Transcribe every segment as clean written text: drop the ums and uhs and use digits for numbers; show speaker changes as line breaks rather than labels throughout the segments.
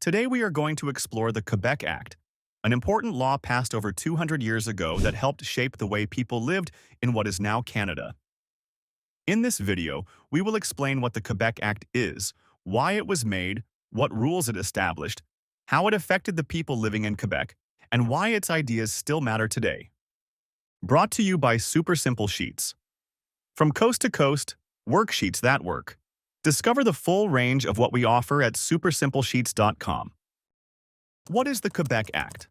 Today we are going to explore the Quebec Act, an important law passed over 200 years ago that helped shape the way people lived in what is now Canada. In this video, we will explain what the Quebec Act is, why it was made, what rules it established, how it affected the people living in Quebec, and why its ideas still matter today. Brought to you by Super Simple Sheets. From coast to coast, worksheets that work. Discover the full range of what we offer at supersimplesheets.com. What is the Quebec Act?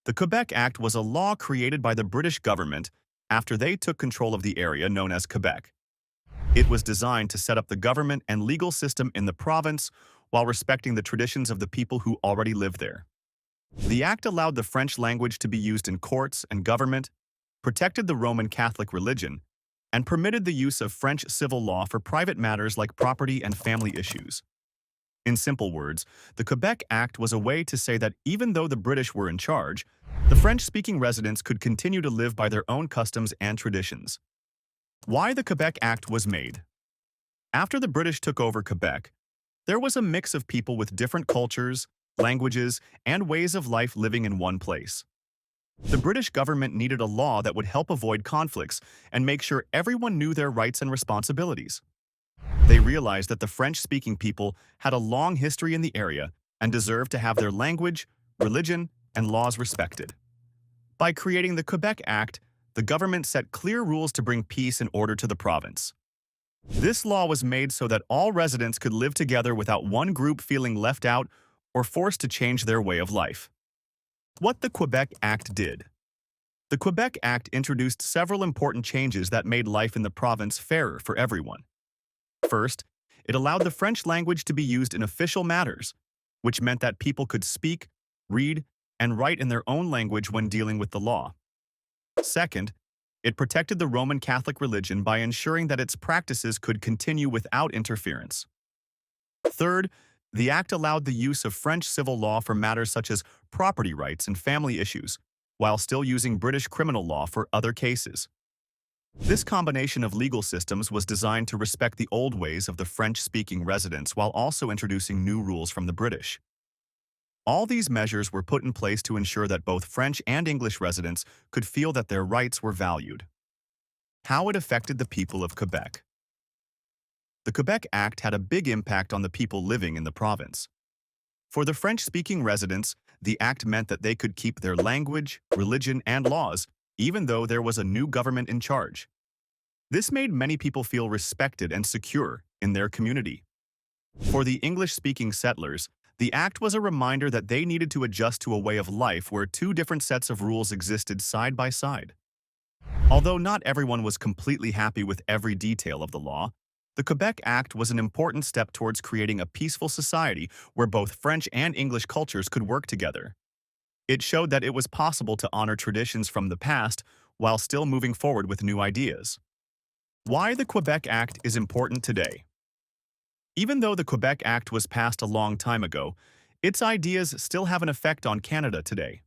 The Quebec Act was a law created by the British government after they took control of the area known as Quebec. It was designed to set up the government and legal system in the province while respecting the traditions of the people who already lived there. The Act allowed the French language to be used in courts and government, protected the Roman Catholic religion, and permitted the use of French civil law for private matters like property and family issues. In simple words, the Quebec Act was a way to say that even though the British were in charge, the French-speaking residents could continue to live by their own customs and traditions. Why the Quebec Act was made? After the British took over Quebec, there was a mix of people with different cultures, languages, and ways of life living in one place. The British government needed a law that would help avoid conflicts and make sure everyone knew their rights and responsibilities. They realized that the French-speaking people had a long history in the area and deserved to have their language, religion, and laws respected. By creating the Quebec Act, the government set clear rules to bring peace and order to the province. This law was made so that all residents could live together without one group feeling left out or forced to change their way of life. What the Quebec Act did. The Quebec Act introduced several important changes that made life in the province fairer for everyone. First, it allowed the French language to be used in official matters, which meant that people could speak, read, and write in their own language when dealing with the law. Second, it protected the Roman Catholic religion by ensuring that its practices could continue without interference. Third, the Act allowed the use of French civil law for matters such as property rights and family issues, while still using British criminal law for other cases. This combination of legal systems was designed to respect the old ways of the French-speaking residents while also introducing new rules from the British. All these measures were put in place to ensure that both French and English residents could feel that their rights were valued. How it affected the people of Quebec. The Quebec Act had a big impact on the people living in the province. For the French-speaking residents, the Act meant that they could keep their language, religion, and laws, even though there was a new government in charge. This made many people feel respected and secure in their community. For the English-speaking settlers, the Act was a reminder that they needed to adjust to a way of life where two different sets of rules existed side by side. Although not everyone was completely happy with every detail of the law, the Quebec Act was an important step towards creating a peaceful society where both French and English cultures could work together. It showed that it was possible to honor traditions from the past while still moving forward with new ideas. Why the Quebec Act is important today. Even though the Quebec Act was passed a long time ago, its ideas still have an effect on Canada today.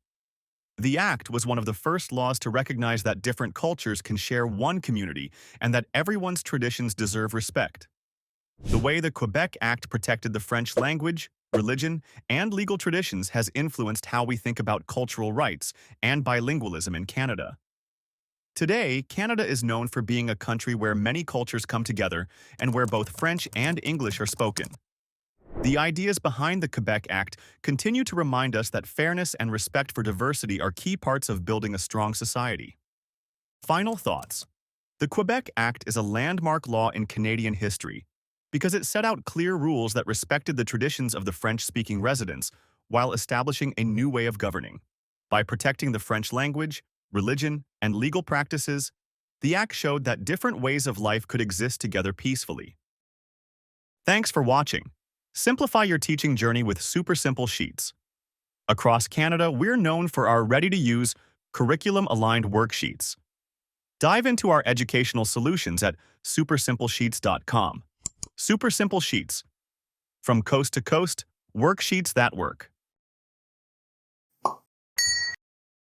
The Act was one of the first laws to recognize that different cultures can share one community and that everyone's traditions deserve respect. The way the Quebec Act protected the French language, religion, and legal traditions has influenced how we think about cultural rights and bilingualism in Canada. Today, Canada is known for being a country where many cultures come together and where both French and English are spoken. The ideas behind the Quebec Act continue to remind us that fairness and respect for diversity are key parts of building a strong society. Final thoughts. The Quebec Act is a landmark law in Canadian history because it set out clear rules that respected the traditions of the French-speaking residents while establishing a new way of governing. By protecting the French language, religion, and legal practices, the Act showed that different ways of life could exist together peacefully. Thanks for watching. Simplify your teaching journey with Super Simple Sheets. Across Canada, we're known for our ready-to-use, curriculum-aligned worksheets. Dive into our educational solutions at supersimplesheets.com. Super Simple Sheets. From coast to coast, worksheets that work.